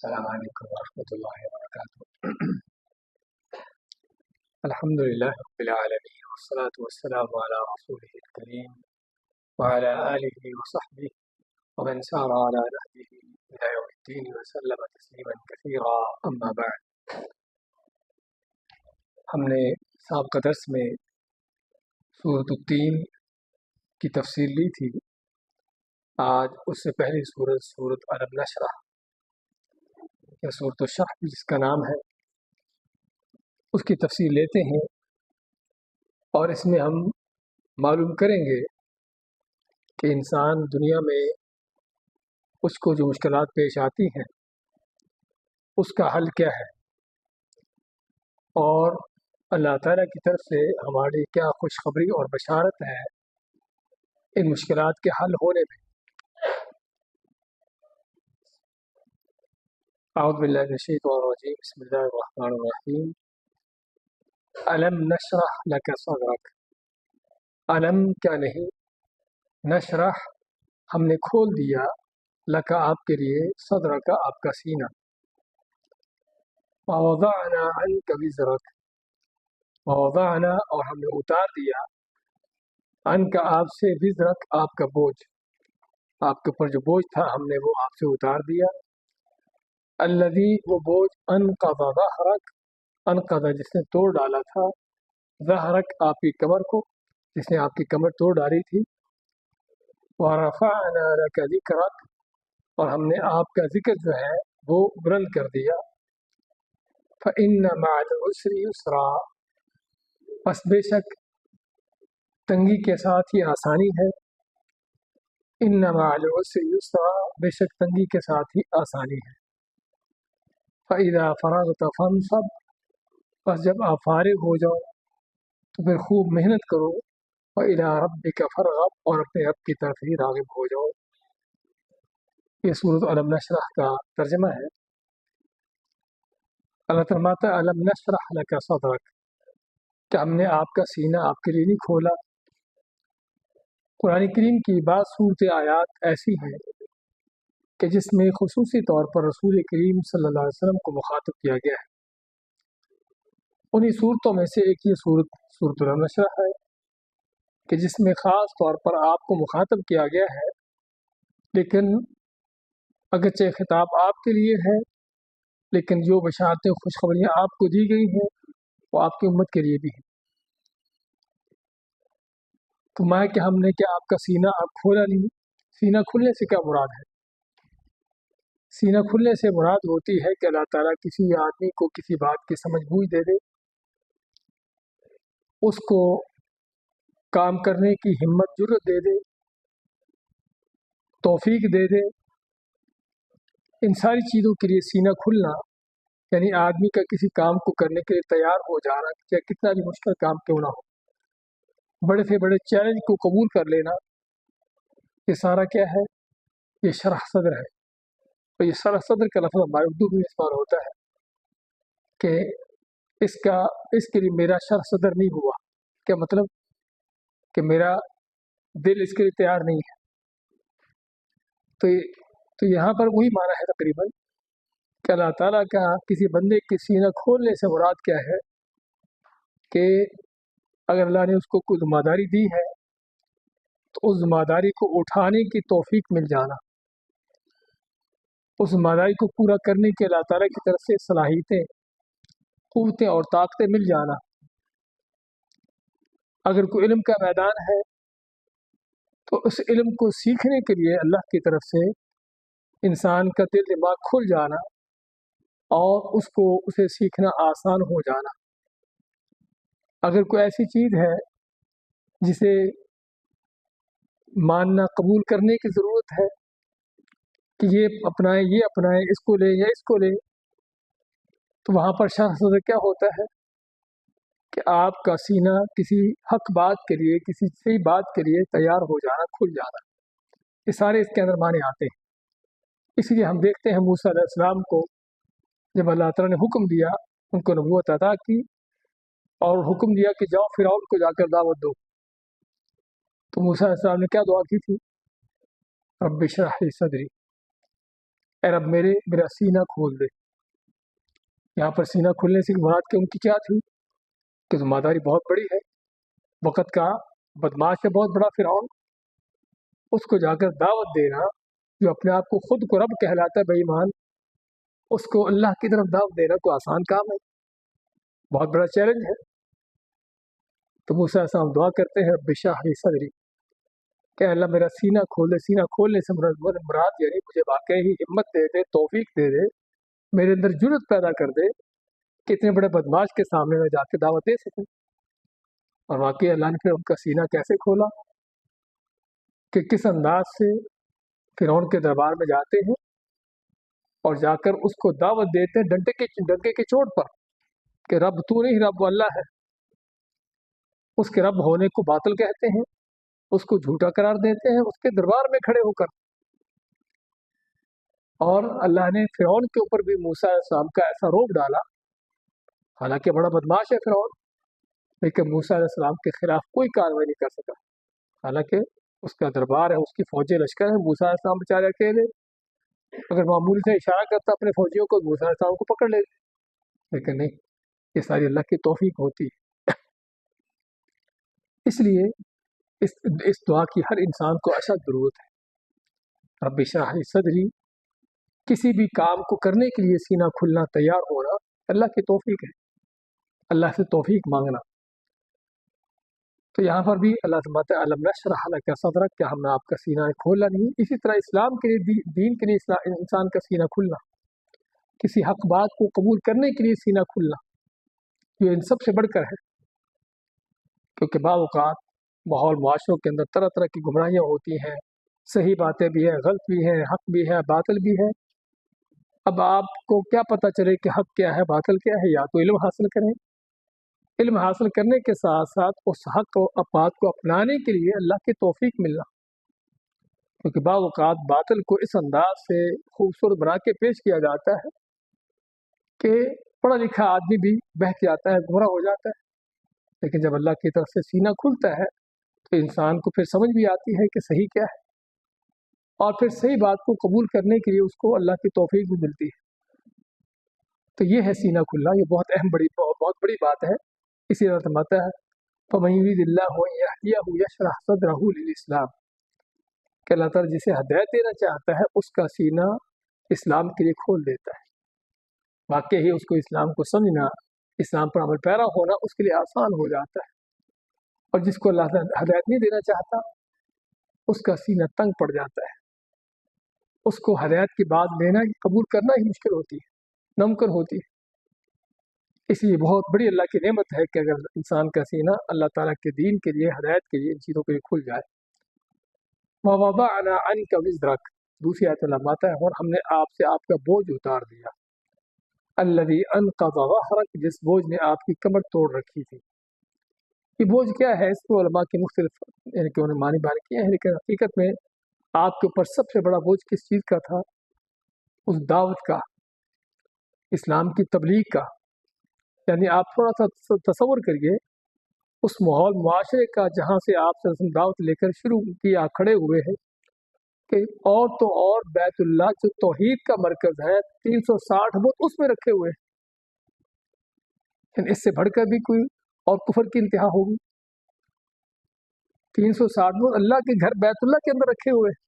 السلام علیکم ورحمۃ اللہ وبرکاتہ۔ الحمد للہ رب العالمین والصلاة والسلام علی رسولہ الکریم وعلی آلہ وصحبہ ومن سار علی نہجہ الی یوم الدین وسلم تسلیما کثیرا، اما بعد۔ ہم نے سابقہ درس میں سورۃ التین کی تفسیر لی تھی۔ آج اس سے پہلی سورۃ الم نشرح یا سورۃ الشرح جس کا نام ہے، اس کی تفسیر لیتے ہیں، اور اس میں ہم معلوم کریں گے کہ انسان دنیا میں اس کو جو مشکلات پیش آتی ہیں اس کا حل کیا ہے، اور اللہ تعالیٰ کی طرف سے ہماری کیا خوشخبری اور بشارت ہے ان مشکلات کے حل ہونے میں۔ اعوذ باللہ من الشیطان الرجیم، بسم اللہ الرحمن الرحیم۔ الم نشرح لک صدرک، الم کیا نہیں، نشرح ہم نے کھول دیا، لک آپ کے لیے، صدرک آپ کا سینہ، ووضعنا عنک وزرک، ووضعنا اور ہم نے اتار دیا، عنک آپ سے، وزرک آپ کا بوجھ، آپ کے اوپر جو بوجھ تھا ہم نے وہ آپ سے اتار دیا، الذی وہ بوجھ، انقض ظہرک، انقض جس نے توڑ ڈالا تھا، ظہرک آپ کی کمر کو، جس نے آپ کی کمر توڑ ڈالی تھی، ورفعنا لک ذکرک اور ہم نے آپ کا ذکر جو ہے وہ بلند کر دیا، فإن مع العسر یسرا پس بے شک تنگی کے ساتھ ہی آسانی ہے، ان مع العسر یسرا بے شک تنگی کے ساتھ ہی آسانی ہے، فإذا فرغت فانصب بس جب آپ فارغ ہو جاؤ تو پھر خوب محنت کرو، وإلی ربک فرغب اور اپنے رب کی طرف ہی راغب ہو جاؤ۔ یہ سورۃ الم نشرح کا ترجمہ ہے۔ اللہ فرماتا ہے الم نشرح لک صدرک، کہ ہم نے آپ کا سینہ آپ کے لیے نہیں کھولا۔ قرآن کریم کی بعض صورت آیات ایسی ہیں کہ جس میں خصوصی طور پر رسول کریم صلی اللہ علیہ وسلم کو مخاطب کیا گیا ہے۔ انہی صورتوں میں سے ایک یہ سورۃ الم نشرح ہے کہ جس میں خاص طور پر آپ کو مخاطب کیا گیا ہے، لیکن اگرچہ خطاب آپ کے لیے ہے لیکن جو بشارتیں خوشخبریاں آپ کو دی گئی ہیں وہ آپ کی امت کے لیے بھی ہیں۔ تو میں کہ ہم نے کیا آپ کا سینہ آپ کھولا نہیں، سینہ کھلنے سے کیا مراد ہے؟ سینہ کھلنے سے مراد ہوتی ہے کہ اللہ تعالیٰ کسی آدمی کو کسی بات کی سمجھ بوجھ دے دے، اس کو کام کرنے کی ہمت جرأت دے دے، توفیق دے دے۔ ان ساری چیزوں کے لیے سینہ کھلنا یعنی آدمی کا کسی کام کو کرنے کے لیے تیار ہو جانا، چاہے کتنا بھی مشکل کام کیوں نہ ہو، بڑے سے بڑے چیلنج کو قبول کر لینا، یہ سارا کیا ہے؟ یہ شرح صدر ہے۔ اور یہ شرح صدر کا لفظ ہمارے اردو میں استعمال ہوتا ہے کہ اس کے لیے میرا شرح صدر نہیں ہوا۔ کیا مطلب؟ کہ میرا دل اس کے لیے تیار نہیں ہے۔ تو یہاں پر وہی معنی ہے تقریباً کہ اللہ تعالیٰ کا کسی بندے کی سینہ کھولنے سے مراد کیا ہے کہ اگر اللہ نے اس کو کوئی ذمہ داری دی ہے تو اس ذمہ داری کو اٹھانے کی توفیق مل جانا، اس ذمہ داری کو پورا کرنے کے اللہ تعالیٰ کی طرف سے صلاحیتیں، قوتیں اور طاقتیں مل جانا۔ اگر کوئی علم کا میدان ہے تو اس علم کو سیکھنے کے لیے اللہ کی طرف سے انسان کا دل دماغ کھل جانا اور اسے سیکھنا آسان ہو جانا۔ اگر کوئی ایسی چیز ہے جسے ماننا قبول کرنے کی ضرورت ہے کہ یہ اپنائیں اس کو لیں یا اس کو لیں، تو وہاں پر شرح صدر کیا ہوتا ہے کہ آپ کا سینہ کسی حق بات کے لیے، کسی صحیح بات کے لیے تیار ہو جانا، کھل جانا، یہ سارے اس کے اندر معنی آتے ہیں۔ اس لیے ہم دیکھتے ہیں موسیٰ علیہ السلام کو جب اللہ تعالیٰ نے حکم دیا، ان کو نبوت عطا کی اور حکم دیا کہ جاؤ فرعون کو جا کر دعوت دو، تو موسیٰ علیہ السلام نے کیا دعا کی تھی؟ رب اشرح لی صدری، اے रब मेरा सीना खोल दे। यहाँ पर सीना खुलने से मुराद कि उनकी क्या थी कि ज़िम्मेदारी बहुत बड़ी है, वक़्त का बदमाश है बहुत बड़ा फ़िरौन, उसको जाकर दावत देना, जो अपने आप को खुद को रब कहलाता है बेईमान, उसको अल्लाह की तरफ दावत देना कोई आसान काम है, बहुत बड़ा चैलेंज है। तो मूसा अलैहिस्सलाम दुआ करते हैं रब्बि इश्रह ली सदरी, कि अल्लाह मेरा सीना खोल दे। सीना खोलने से मुराद यानी मुझे वाकई ही हिम्मत दे दे, तौफीक दे दे, मेरे अंदर जुर्रत पैदा कर दे कि इतने बड़े बदमाश के सामने मैं जाके दावत दे सकूं। और वाकई अल्लाह ने फिर उनका सीना कैसे खोला कि किस अंदाज से फ़िरौन के दरबार में जाते हैं और जाकर उसको दावत देते हैं डंके की चोट पर कि रब तू नहीं, रब अल्लाह है। उसके रब होने को बातिल कहते हैं, उसको झूठा करार देते हैं उसके दरबार में खड़े होकर। और अल्लाह ने फ़िरौन के ऊपर भी मूसा अलैहिस्सलाम का ऐसा रोब डाला, हालांकि बड़ा बदमाश है फ़िरौन, लेकिन मूसा अलैहिस्सलाम के खिलाफ कोई कार्रवाई नहीं कर सका। हालांकि उसका दरबार है, उसकी फौजी लश्कर है, मूसा अलैहिस्सलाम बेचारे अकेले, अगर मामूली से इशारा करता अपने फौजियों को, मूसा अलैहिस्सलाम को पकड़ लेते, लेकिन नहीं, ये सारी अल्लाह की तौफीक होती है। इसलिए इस दुआ की हर इंसान को अशद ज़रूरत है। रब्बि इश्रह ली सदरी, किसी भी काम को करने के लिए सीना खुलना, तैयार होना अल्लाह की तौफीक है, अल्लाह से तौफीक मांगना। तो यहाँ पर भी अल्लाह फरमाता है अलम नशरह लका सदरक, क्या हमने आपका सीना खोला नहीं। इसी तरह इस्लाम के लिए, दीन के लिए इंसान का सीना खुलना, किसी हक बात को कबूल करने के लिए सीना खुलना, जो इन सब से बढ़कर है। क्योंकि बावक़ात माहौल मुआशरों के अंदर तरह तरह की गुमराहियाँ होती हैं, सही बातें भी हैं, गलत भी हैं, हक भी है, बातिल भी है। अब आपको क्या पता चले कि हक क्या है, बातिल क्या है? या तो इल्म हासिल करें, इल्म हासिल करने के साथ साथ उस हक और बात को अपनाने के लिए अल्लाह की तौफीक मिलना। क्योंकि बावक़ात बातिल को इस अंदाज से खूबसूरत बना के पेश किया जाता है कि पढ़ा लिखा आदमी भी बहक जाता है, गुमराह हो जाता है। लेकिन जब अल्लाह की तरफ से सीना खुलता है तो इंसान को फिर समझ भी आती है कि सही क्या है, और फिर सही बात को कबूल करने के लिए उसको अल्लाह की तौफीक भी मिलती है। तो ये है सीना खुलना, ये बहुत अहम बहुत बड़ी बात है। इसी तरह फरमाता है फमन युरिदिल्लाहु अन यहदियहु यशरह सदरहु लिल-इस्लाम, कि अल्लाह ताला जिसे हदायत देना चाहता है उसका सीना इस्लाम के लिए खोल देता है। वाकई ही उसको इस्लाम को समझना, इस्लाम पर अमल पैरा होना उसके लिए आसान हो जाता है। और जिसको अल्लाह ताला हदायत नहीं देना चाहता उसका सीना तंग पड़ जाता है, उसको हदायत की बात लेना, कबूल करना ही मुश्किल होती है, नामुमकिन होती है। इसलिए बहुत बड़ी अल्लाह की नेमत है कि अगर इंसान का सीना अल्लाह ताला के दीन के लिए, हदायत के लिए, इन चीज़ों के लिए खुल जाए। ववदअना अन्का विज़रक, दूसरी आयत में फरमाता है और हमने आपसे आपका बोझ उतार दिया। अल्लज़ी अनक़ज़ ज़हरक, जिस बोझ ने आपकी कमर तोड़ रखी थी। ये बोझ क्या है? इसको उलमा के मुख्तलिफ यानी कि उन्होंने मानी बानी किए हैं, लेकिन हकीकत में आपके ऊपर सबसे बड़ा बोझ किस चीज़ का था? उस दावत का, इस्लाम की तबलीग का। यानी आप थोड़ा सा तसव्वुर करिए उस माहौल मुआशरे का जहाँ से आप दावत लेकर शुरू किया, खड़े हुए हैं कि और तो और बैतुल्लाह जो तौहीद का मरकज़ है, 360 बुत उसमें रखे हुए हैं, इससे बढ़कर भी कोई और कुफर की इंतहा होगी? 360 बुत अल्लाह के घर बैतुल्लाह के अंदर रखे हुए हैं।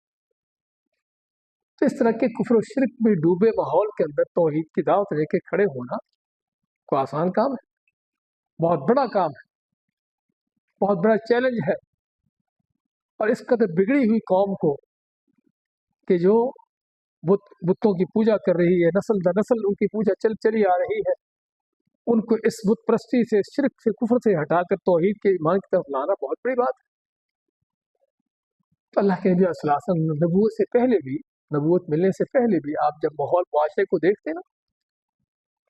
तो इस तरह के कुफर और शिर्क में डूबे माहौल के अंदर तौहीद की दावत लेके खड़े होना कोई आसान काम है? बहुत बड़ा काम है, बहुत बड़ा चैलेंज है। और इस कदर बिगड़ी हुई कौम को कि जो बुतों की पूजा कर रही है, नस्ल दर नस्ल उनकी पूजा चली आ रही है, उनको इस बुत परस्ती से, शिर्क से, कुफर से हटाकर तौहीद के ईमान की तरफ लाना बहुत बड़ी बात है। तो अल्लाह के नबी सल्लल्लाहु अलैहि वसल्लम नबूवत से पहले भी, नबूवत मिलने से पहले भी आप जब माहौल मुआशरे को देखते ना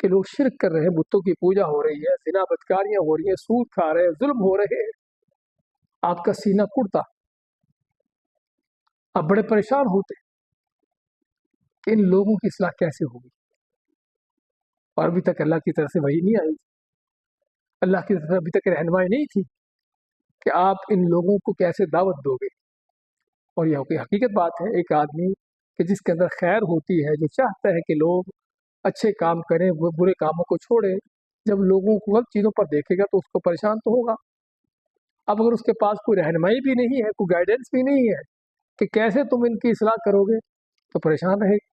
कि लोग शिर्क कर रहे हैं, बुतों की पूजा हो रही है, ज़िना बदकारियाँ हो रही हैं, सूद खा रहे हैं, जुल्म हो रहे हैं, आपका सीना कुड़ता, आप बड़े परेशान होते कि इन लोगों की इस्लाह कैसे होगी। और अभी तक अल्लाह की तरफ से वही नहीं आई, अल्लाह की तरफ से अभी तक रहनुमाई नहीं थी कि आप इन लोगों को कैसे दावत दोगे। और यह कोई हकीकत बात है, एक आदमी کہ جس کے اندر خیر ہوتی ہے، جو چاہتا ہے کہ لوگ اچھے کام کریں، وہ برے کاموں کو چھوڑے، جب لوگوں کو غلط چیزوں پر دیکھے گا تو اس کو پریشان تو ہوگا۔ اب اگر اس کے پاس کوئی رہنمائی بھی نہیں ہے، کوئی گائیڈنس بھی نہیں ہے کہ کیسے تم ان کی اصلاح کرو گے، تو پریشان رہے گا۔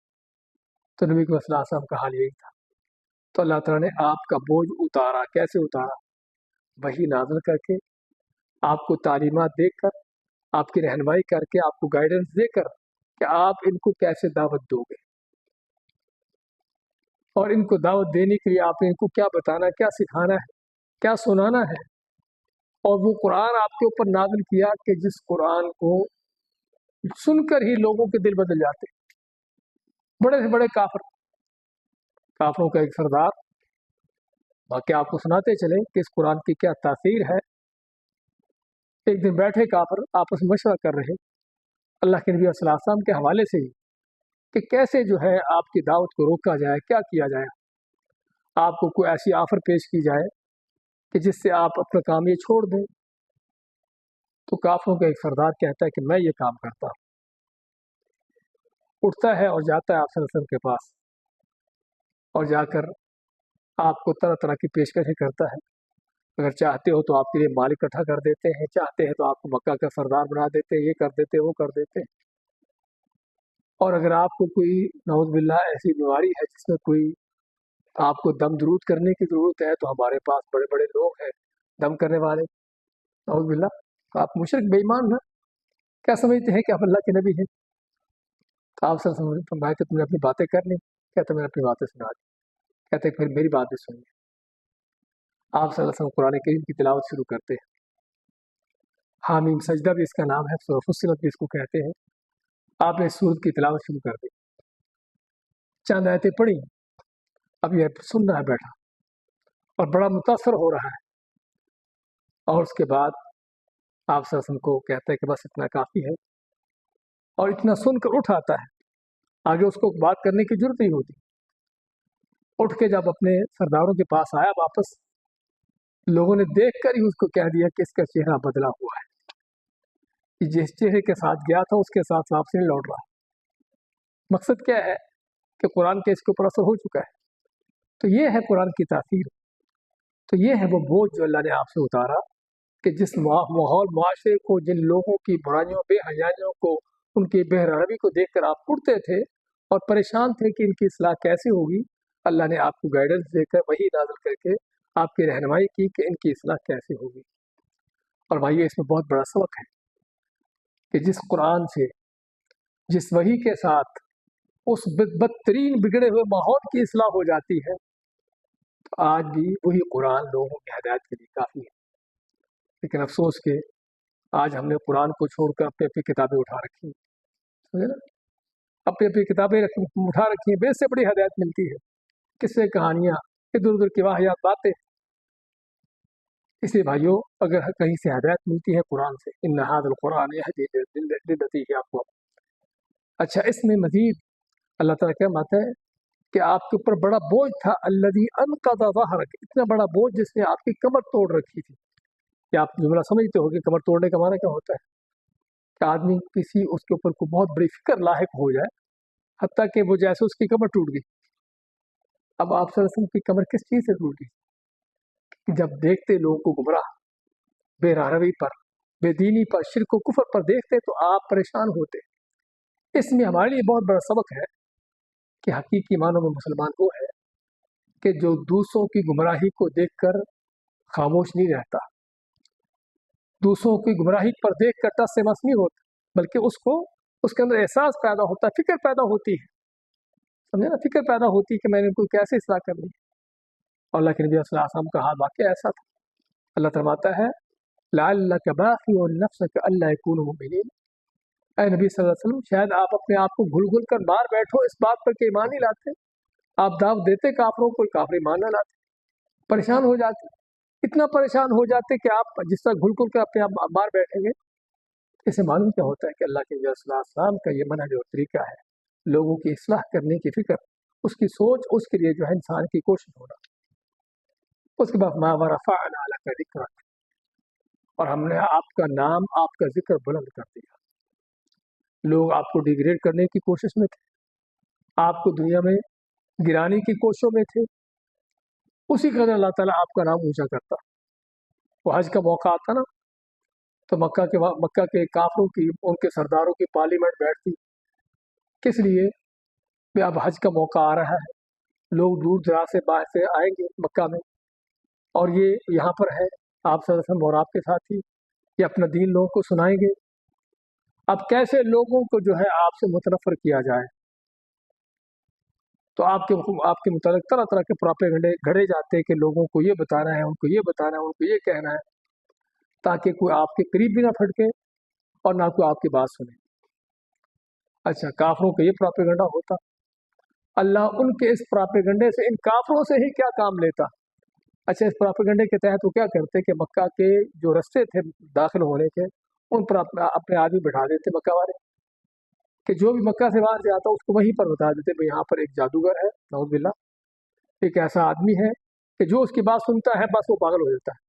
تو نبی صلی اللہ علیہ وسلم کا حال یہی تھا۔ تو اللہ تعالیٰ نے آپ کا بوجھ اتارا۔ کیسے اتارا؟ وحی نازل کر کے، آپ کو تعلیمات دے کر، آپ کی رہنمائی کر کے، آپ کو گائیڈنس دے کر کہ آپ ان کو کیسے دعوت دو گے، اور ان کو دعوت دینے کے لیے آپ نے ان کو کیا بتانا، کیا سکھانا ہے، کیا سنانا ہے۔ اور وہ قرآن آپ کے اوپر نازل کیا کہ جس قرآن کو سن کر ہی لوگوں کے دل بدل جاتے، بڑے سے بڑے کافروں کا ایک سردار واقعہ آپ کو سناتے چلے کہ اس قرآن کی کیا تاثیر ہے۔ ایک دن بیٹھے کافر آپس میں مشورہ کر رہے اللہ کے نبی صلی اللہ علیہ وسلم کے حوالے سے ہی کہ کیسے جو ہے آپ کی دعوت کو روکا جائے، کیا کیا جائے، آپ کو کوئی ایسی آفر پیش کی جائے کہ جس سے آپ اپنا کام یہ چھوڑ دیں۔ تو کافروں کا ایک سردار کہتا ہے کہ میں یہ کام کرتا ہوں، اٹھتا ہے اور جاتا ہے آپ صلی اللہ علیہ وسلم کے پاس، اور جا کر آپ کو طرح طرح کی پیشکشیں کرتا ہے۔ اگر چاہتے ہو تو آپ کے لیے مال اکٹھا کر دیتے ہیں، چاہتے ہیں تو آپ کو مکہ کا سردار بنا دیتے ہیں، یہ کر دیتے ہیں، وہ کر دیتے ہیں۔ اور اگر آپ کو کوئی نعوذ باللہ ایسی بیماری ہے جس میں کوئی آپ کو دم درود کرنے کی ضرورت ہے، تو ہمارے پاس بڑے بڑے لوگ ہیں دم کرنے والے، نعوذ باللہ۔ تو آپ مشرک بے ایمان ہیں، کیا سمجھتے ہیں کہ آپ اللہ کے نبی ہیں؟ تو آپ صلی اللہ علیہ وسلم فرمایا کہ تم نے اپنی باتیں کر لی، کہتے میں نے اپنی باتیں سنا دی، کہتے ہیں پھر میری بات بھی سنیے۔ آپ صلی اللہ علیہ وسلم قرآن کریم کی تلاوت شروع کرتے ہیں۔ حامیم سجدہ بھی اس کا نام ہے، سورۃ فصلت بھی اس کو کہتے ہیں۔ آپ نے سورت کی تلاوت شروع کر دی، چند آیتیں پڑھی، اب یہ سن رہا ہے بیٹھا اور بڑا متاثر ہو رہا ہے، اور اس کے بعد آپ صلی اللہ علیہ وسلم کو کہتا ہے کہ بس اتنا کافی ہے، اور اتنا سن کر اٹھ آتا ہے، آگے اس کو بات کرنے کی ضرورت نہیں ہوتی۔ اٹھ کے جب اپنے سرداروں کے پاس آیا واپس، لوگوں نے دیکھ کر ہی اس کو کہہ دیا کہ اس کا چہرہ بدلا ہوا ہے، کہ جس چہرے کے ساتھ گیا تھا اس کے ساتھ واپس نہیں لوٹ رہا۔ مقصد کیا ہے کہ قرآن کے اس کے اوپر اثر ہو چکا ہے۔ تو یہ ہے قرآن کی تاثیر، تو یہ ہے وہ بوجھ جو اللہ نے آپ سے اتارا کہ جس ماحول معاشرے کو، جن لوگوں کی برائیوں، بے حیائیوں کو، ان کی بے روی کو دیکھ کر آپ اٹھتے تھے اور پریشان تھے کہ ان کی اصلاح کیسے ہوگی، اللہ نے آپ کو گائیڈنس دے کر، وحی نازل کر کے آپ کی رہنمائی کی کہ ان کی اصلاح کیسے ہوگی۔ اور بھائی اس میں بہت بڑا سبق ہے کہ جس قرآن سے، جس وحی کے ساتھ اس بدترین بگڑے ہوئے ماحول کی اصلاح ہو جاتی ہے، تو آج بھی وہی قرآن لوگوں کی ہدایت کے لیے کافی ہے۔ لیکن افسوس کہ آج ہم نے قرآن کو چھوڑ کر اپنی اپنی کتابیں اٹھا رکھی ہیں، سمجھے نا؟ اپنی اپنی کتابیں اٹھا رکھی ہیں، بے سے بڑی ہدایت ملتی ہے، قصے، کہانیاں، ادھر ادھر کی واحیات باتیں۔ اس لیے بھائیوں، اگر کہیں سے ہدایت ملتی ہے قرآن سے، ان ھذا القرآن یہدی للتی ہی اقوم۔ اچھا، اس میں مزید اللہ تعالیٰ کیا بات ہے کہ آپ کے اوپر بڑا بوجھ تھا، الذی انقض ظہرک، اتنا بڑا بوجھ جس نے آپ کی کمر توڑ رکھی تھی۔ کیا آپ جملہ سمجھتے ہو کہ کمر توڑنے کا معنی کیا ہوتا ہے؟ کہ آدمی کسی اس کے اوپر کو بہت بڑی فکر لاحق ہو جائے، حتیٰ کہ وہ جیسے اس کی کمر ٹوٹ گئی۔ اب آپ صلی اللہ علیہ وسلم کی کمر کس چیز سے ٹوٹ گئی؟ جب دیکھتے لوگوں کو گمراہ، بے راہروی پر، بے دینی پر، شرک و کفر پر دیکھتے تو آپ پریشان ہوتے۔ اس میں ہمارے لیے بہت بڑا سبق ہے کہ حقیقی معنوں میں مسلمان وہ ہے کہ جو دوسروں کی گمراہی کو دیکھ کر خاموش نہیں رہتا، دوسروں کی گمراہی پر دیکھ کر ٹس سے مس نہیں ہوتا، بلکہ اس کے اندر احساس پیدا ہوتا ہے، فکر پیدا ہوتی ہے، سمجھے نا؟ فکر پیدا ہوتی ہے کہ میں نے ان کو کیسے اصلاح کرنی ہے۔ اور اللہ کے نبی صلی اللہ علیہ وسلم کا حال واقعہ ایسا تھا۔ اللہ فرماتا ہے لعلک باخع نفسک الا یکونوا مؤمنین، اے نبی صلی اللہ علیہ وسلم، شاید آپ اپنے آپ کو گھل گھل کر مار بیٹھو اس بات پر کہ ایمان نہیں لاتے، آپ دعوت دیتے کافروں کو، کافر ایمان نہ لاتے، پریشان ہو جاتے، اتنا پریشان ہو جاتے کہ آپ جس طرح گھل گھل کر اپنے آپ مار بیٹھیں گے۔ اس سے معلوم کیا ہوتا ہے کہ اللہ کے نبی صلی اللہ علیہ وسلم کا یہ منہج اور طریقہ ہے، لوگوں کی اصلاح کرنے کی فکر، اس کی سوچ، اس کے لیے جو ہے انسان کی کوشش ہونا۔ اس کے بعد ما ورفعنا لک ذکرک، اور ہم نے آپ کا نام، آپ کا ذکر بلند کر دیا۔ लोग आपको डिग्रेड करने की कोशिश में थे, आपको दुनिया में गिराने की कोशिशों में थे, उसी कदर अल्लाह ताला आपका नाम ऊंचा करता। वो हज का मौका आता ना, तो मक्का के काफरों की, उनके सरदारों की पार्लियामेंट बैठती। किस लिए? कि अब हज का मौका आ रहा है, लोग दूर दराज से बाहर से आएंगे मक्का में, और ये यहाँ पर है आप सल्लल्लाहु अलैहि वसल्लम और आपके साथी, ये अपना दीन लोगों को सुनाएंगे। अब कैसे लोगों को जो है आपसे मुतनफ़र किया जाए, तो आपके मुतालिक तरह तरह के प्रोपेगेंडे घड़े जाते हैं कि लोगों को ये बताना है, उनको ये बताना है, उनको ये कहना है, ताकि कोई आपके करीब भी ना फटके और ना कोई आपकी बात सुने। अच्छा, काफरों का ये प्रोपेगेंडा होता, अल्लाह उनके इस प्रोपेगेंडे से, इन काफरों से ही क्या काम लेता। अच्छा, इस प्रोपेगेंडे के तहत वो क्या करते कि मक्का के जो रास्ते थे दाखिल होने के, उन पर अपने आदमी बिठा देते मक्का वाले, कि जो भी मक्का से बाहर से आता उसको वहीं पर बता देते भाई यहाँ पर एक जादूगर है, नऊज़ुबिल्लाह, एक ऐसा आदमी है कि जो उसकी बात सुनता है बस वो पागल हो जाता है,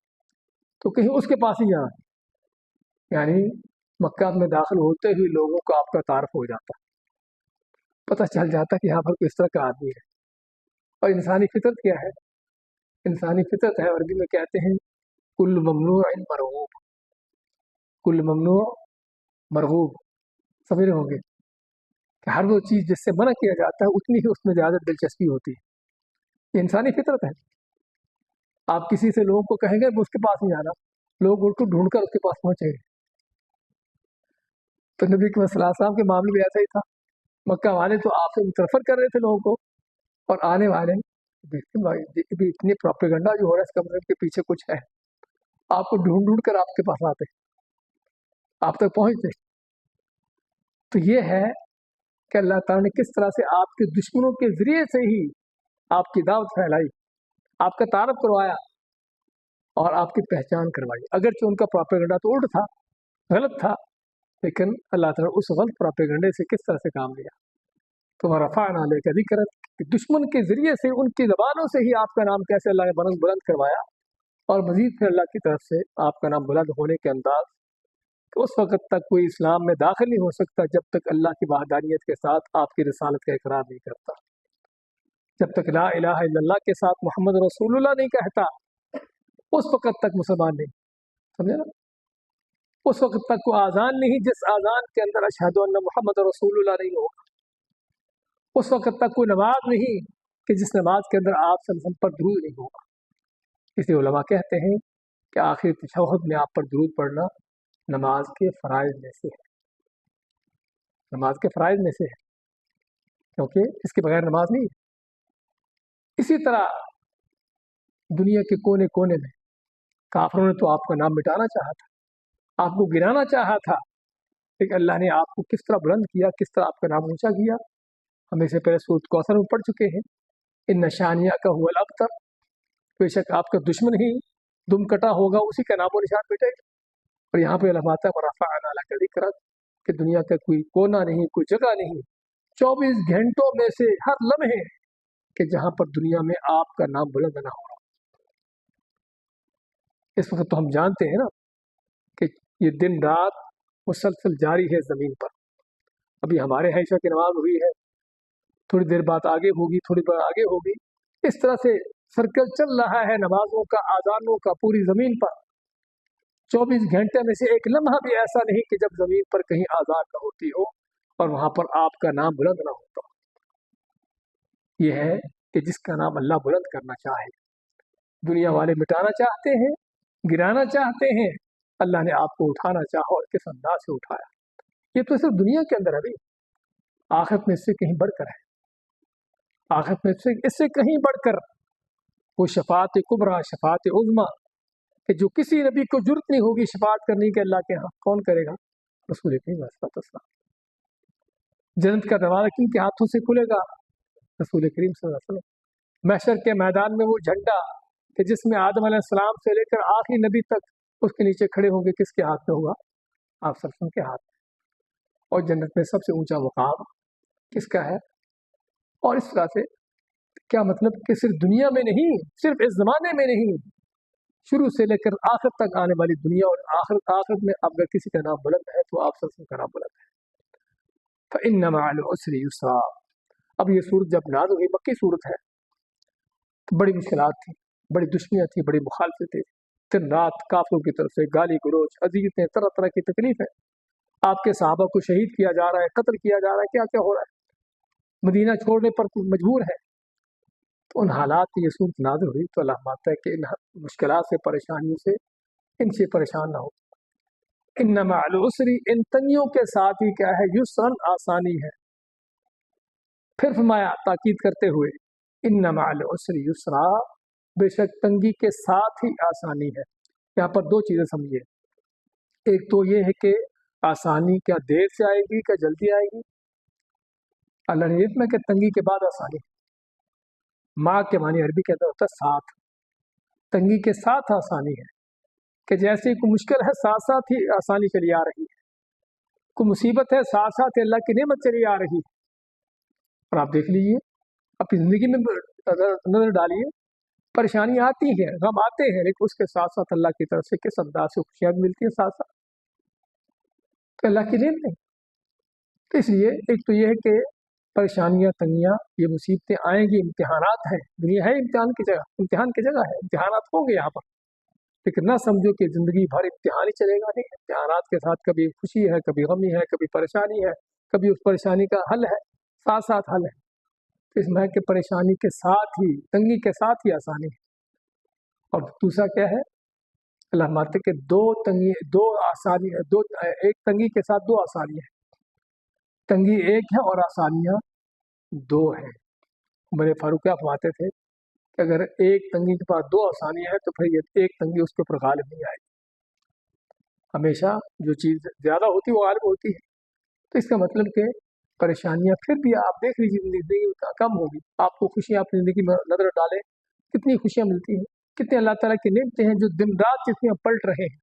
तो कहीं उसके पास ही जाना। यानी मक्का में दाखिल होते ही लोगों को आपका तारफ हो जाता, पता चल जाता कि यहाँ पर किस तरह का आदमी है। और इंसानी फितरत क्या है? इंसानी फितरत है, अरबी में कहते हैं कुल ममनू मरगूब, कुल ममनू मरगूब, समझ रहे होंगे कि हर वो चीज़ जिससे मना किया जाता है उतनी ही उसमें ज़्यादा दिलचस्पी होती है। ये इंसानी फितरत है। आप किसी से लोगों को कहेंगे उसके पास नहीं जाना, लोग उनको ढूंढ कर उसके पास पहुंचेंगे। तो नबी के साहब के मामले में ऐसा ही था, मक्का वाले तो आपसे मुतनफ़र कर रहे थे लोगों को, और आने वाले भी इतनी प्रोपेगेंडा जो हो रहा है, इसका मतलब के पीछे कुछ है, आपको ढूंढ ढूंढ कर आपके पास आते, आप तक पहुंचते। तो ये है कि अल्लाह ताला ने किस तरह से आपके दुश्मनों के जरिए से ही आपकी दावत फैलाई, आपका तारफ करवाया और आपकी पहचान करवाई। अगरचे उनका प्रोपेगेंडा तो उल्ट था, गलत था, लेकिन अल्लाह ताला उस गलत प्रोपेगेंडे से किस तरह से काम लिया। तो रफ़अना लका ज़िक्रक, कि दुश्मन के जरिए से, उनकी ज़बानों से ही आपका नाम कैसे अल्लाह ने बुलंद करवाया, और मजीद फिर अल्लाह की तरफ से आपका नाम बुलंद होने के अंदाज कि उस वक़्त तक कोई इस्लाम में दाखिल नहीं हो सकता जब तक अल्लाह की वहदानियत के साथ आपकी रिसालत का इकरार नहीं करता, जब तक ला इलाहा इल्लल्लाह के साथ मोहम्मद रसूलुल्लाह नहीं कहता, उस वक़्त तक मुसलमान नहीं, समझे ना? उस वक़्त तक को आज़ान नहीं जिस आज़ान के अंदर अशहदु अन्ना मुहम्मद रसूलुल्लाह नहीं होगा, उस वक़्त तक कोई नमाज नहीं कि जिस नमाज के अंदर आप सल्लल्लाहु अलैहि वसल्लम पर दुरूद नहीं होगा। इसलिए उलमा कहते हैं कि आखिर तशहुद में आप पर दुरूद पढ़ना नमाज के फ़राइज़ में से है, नमाज के फ़राइज़ में से है, क्योंकि इसके बगैर नमाज नहीं है। इसी तरह दुनिया के कोने कोने में काफिरों ने तो आपका नाम मिटाना चाहा था, आपको गिराना चाहा था, लेकिन अल्लाह ने आपको किस तरह बुलंद किया, किस तरह आपका नाम ऊंचा किया, हम इससे पहले सूरत कौसर में पढ़ चुके हैं। इन नशानिया का हुआ अबतर, बेशक आपका दुश्मन ही दुम कटा होगा, उसी का नामो निशान मिटेगा। और यहाँ पे अल्लाह आता है रफ़अना लका ज़िक्रक, कि दुनिया का कोई कोना नहीं, कोई जगह नहीं, 24 घंटों में से हर लम्हे कि जहाँ पर दुनिया में आपका नाम बुलंद ना हो रहा। इस वक्त तो हम जानते हैं ना कि ये दिन रात मुसलसल जारी है ज़मीन पर। अभी हमारे यहाँ ईशा की नमाज हुई है, थोड़ी देर बाद आगे होगी, थोड़ी देर आगे होगी, इस तरह से सर्कल चल रहा है नमाजों का, आज़ानों का पूरी ज़मीन पर। 24 घंटे में से एक लम्हा भी ऐसा नहीं कि जब ज़मीन पर कहीं आज़ान न होती हो और वहाँ पर आपका नाम बुलंद ना होता। ये है कि जिसका नाम अल्लाह बुलंद करना चाहे, दुनिया वाले मिटाना चाहते हैं, गिराना चाहते हैं, अल्लाह ने आपको उठाना चाहा और किस अंदाज से उठाया। ये तो सिर्फ दुनिया के अंदर है भाई, आखिरत में इससे कहीं बढ़कर है, आखिरत में इससे कहीं बढ़कर वो शफात कुबरा, शफात उज़्मा, कि जो किसी नबी को जुर्रत नहीं होगी शफात करने के अल्लाह के यहाँ, कौन करेगा? रसूल करीम सल्लल्लाहु अलैहि वसल्लम। जन्नत का दरवाज़ा किन के हाथों से खुलेगा? रसूल करीम सल्लल्लाहु अलैहि वसल्लम। महशर के मैदान में वो झंडा कि जिसमें आदम अलैहिस्सलाम से लेकर आखिरी नबी तक उसके नीचे खड़े होंगे, किसके हाथ में होगा? आप सल्लल्लाहु के हाथ में। और जन्नत में सबसे ऊंचा मुकाम किसका है? और इस तरह से क्या मतलब कि सिर्फ दुनिया में नहीं, सिर्फ इस ज़माने में नहीं, शुरू से लेकर आखिर तक आने वाली दुनिया और आखिरत में अगर किसी का नाम बुलंद है तो आप सल्लल्लाहु का नाम बुलंद है। फ़इन्न मअल उसरि युस्रा। अब ये सूरत जब नाज़िल हुई, मक्की सूरत है, तो बड़ी मुश्किलात थी, बड़ी दुश्मनियाँ थी, बड़ी मुखालफतें थी, दिन रात काफिरों की तरफ से गाली गलौज, अज़ियतें, तरह तरह की तकलीफें, आपके सहाबा को शहीद किया जा रहा है, कत्ल किया जा रहा है, क्या क्या हो रहा है, मदीना छोड़ने पर मजबूर है। तो उन हालात में ये सूरत नाज़िल हुई तो अल्लाह मानता है कि इन मुश्किलात से, परेशानियों से, इनसे परेशान ना हो। इन्न मअल उसरी, इन तंगियों के साथ ही क्या है, युस्रन, आसानी है। फिर फरमाया ताकीद करते हुए, इन्न मअल उसरी युस्रा, बेशक तंगी के साथ ही आसानी है। यहाँ पर दो चीज़ें समझिए, एक तो ये है कि आसानी क्या देर से आएगी क्या जल्दी आएगी। अल्लाह ने में कि तंगी के बाद आसानी, माँ के मानी अरबी के अंदर होता है साथ, तंगी के साथ आसानी है, कि जैसे ही कोई मुश्किल है साथ साथ ही आसानी चली आ रही है, कोई मुसीबत है साथ साथ अल्लाह की नेमत चली आ रही है। और आप देख लीजिए अपनी ज़िंदगी में नज़र डालिए, परेशानी आती है, गम आते हैं, लेकिन उसके साथ साथ अल्लाह की तरफ से किस अंदाज से खुशियाँ भी मिलती हैं साथ साथ, तो अल्लाह की नेमत नहीं। तो इसलिए एक तो ये है कि परेशानियाँ, तंगियाँ, ये मुसीबतें आएंगी, इम्तिहानात हैं, दुनिया है इम्तिहान की जगह, इम्तिहान की जगह है, इम्तिहानात होंगे यहाँ पर, लेकिन ना समझो कि ज़िंदगी भर इम्तिहान ही चलेगा, नहीं। इम्तिहानात के साथ कभी खुशी है, कभी गमी है, कभी परेशानी है, कभी उस परेशानी का हल है, साथ साथ हल है। तो इसमें कि परेशानी के साथ ही, तंगी के साथ ही आसानी है। और दूसरा क्या है, अल्लाह मानते कि दो आसानी है, एक तंगी के साथ दो आसानी है, तंगी एक है और आसानियाँ दो हैं। मेरे फारूक आप फरमाते थे कि अगर एक तंगी के पास दो आसानी है तो फिर ये एक तंगी उसके ऊपर गालिब नहीं आएगी। हमेशा जो चीज़ ज़्यादा होती है वो गालिब होती है। तो इसका मतलब कि परेशानियाँ फिर भी आप देख लीजिए ज़िंदगी में कम होगी, आपको खुशियाँ अपनी ज़िंदगी में नज़र डालें, कितनी खुशियाँ मिलती हैं, कितने अल्लाह ताला की नेमतें हैं जो दिन रात जितनी पलट रहे हैं।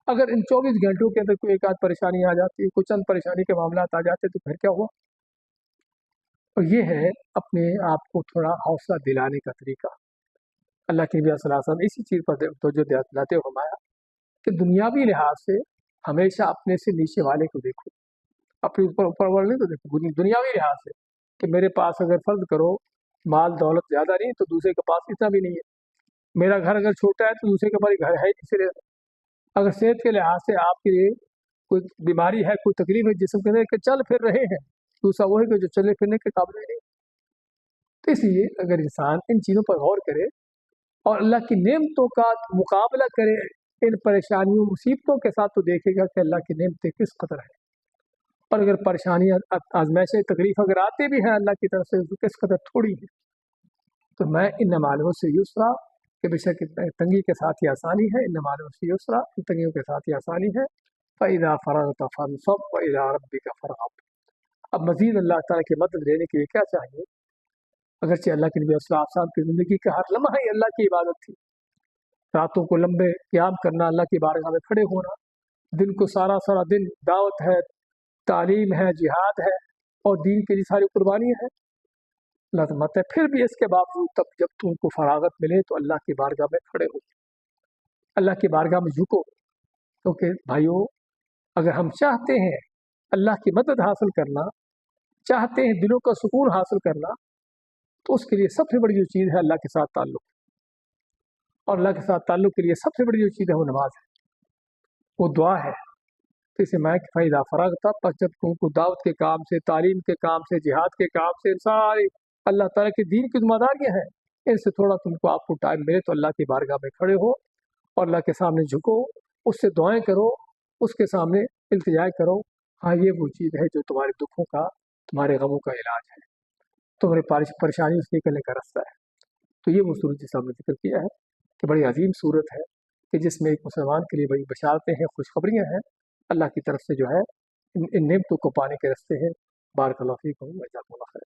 अगर इन 24 घंटों के अंदर कोई एक आध परेशानी आ जाती है, कोई चंद परेशानी के मामला आ जाते तो फिर क्या हुआ। और ये है अपने आप को थोड़ा हौसला दिलाने का तरीका। अल्लाह के नबी सल्लल्लाहु अलैहि वसल्लम इसी चीज़ पर तवज्जो दिलाते हुए फरमाया कि दुनियावी लिहाज से हमेशा अपने से नीचे वाले को देखो, अपने ऊपर वाले नहीं तो देखो, दुनियावी लिहाज से कि मेरे पास अगर फर्ज करो माल दौलत ज़्यादा नहीं तो दूसरे के पास इतना भी नहीं है, मेरा घर अगर छोटा है तो दूसरे के पास घर है इसलिए, अगर सेहत के लिहाज से आपके लिए कोई बीमारी है, कोई तकलीफ है जिस्म के अंदर कि चल फिर रहे हैं, दूसरा वो है कि जो चलने फिरने के काबिल नहीं। तो इसलिए अगर इंसान इन चीज़ों पर गौर करे और अल्लाह की नेमतों का मुकाबला करे इन परेशानियों मुसीबतों के साथ, तो देखेगा कि अल्लाह की नेमतें किस कदर है। और अगर परेशानियाँ, आजमाइशें, तकलीफ अगर आते भी हैं अल्लाह की तरफ से तो किस कदर थोड़ी है। तो मैं इन मालूम से युसरा कि बेशक तंगी के साथ ही आसानी है, इन मालूम से युसरा, इन तंगियों के साथ ही आसानी है। फ़इज़ा फ़रग़त फ़ंसब वइला रब्बिका फ़रग़ब। अब मज़ीद अल्लाह ताला की मदद लेने के लिए क्या चाहिए। अगरचे अल्लाह के नबी अस्सलाम साहब की ज़िंदगी का हर लम्हा ही अल्लाह की इबादत थी, रातों को लंबे क़याम करना, अल्लाह की बारगाह में खड़े होना, दिन को सारा सारा दिन दावत है, तालीम है, जिहाद है और दीन के लिए सारी कुर्बानियाँ हैं। अल्लाह फरमाता है फिर भी इसके बावजूद तब जब तुमको फरागत मिले तो अल्लाह की बारगाह में खड़े हो, अल्लाह की बारगाह में झुको। क्योंकि भाइयों, अगर हम चाहते हैं अल्लाह की मदद हासिल करना, चाहते हैं दिलों का सुकून हासिल करना, तो उसके लिए सबसे बड़ी जो चीज़ है अल्लाह के साथ ताल्लुक़, और अल्लाह के साथ ताल्लुक़ के लिए सबसे बड़ी जो चीज़ है वो नमाज है, वो दुआ है। तो इसे मैं कि फ़इज़ा फ़रग़त, पर जब तुमको दावत के काम से, तालीम के काम से, जिहाद के काम से, सारी अल्लाह ताला के दीन की ज़िम्मेदारियाँ हैं, इनसे थोड़ा तुमको आपको टाइम मिले तो अल्लाह की बारगाह में खड़े हो और अल्लाह के सामने झुको, उससे दुआएं करो, उसके सामने इल्तिजा करो। हाँ, ये वो चीज़ है जो तुम्हारे दुखों का, तुम्हारे गमों का इलाज है, तुम्हारी परेशानी से निकलने का रास्ता है। तो ये वो सूरत जिसका हमने जिक्र किया है कि बड़ी अजीम सूरत है कि जिसमें एक मुसलमान के लिए बड़ी बशारतें हैं, खुशखबरियाँ हैं अल्लाह की तरफ से जो है इन नेमतों को पाने के रास्ते हैं। बारक अल्लाह फीकुम व जज़ाकुमुल्लाह खैर।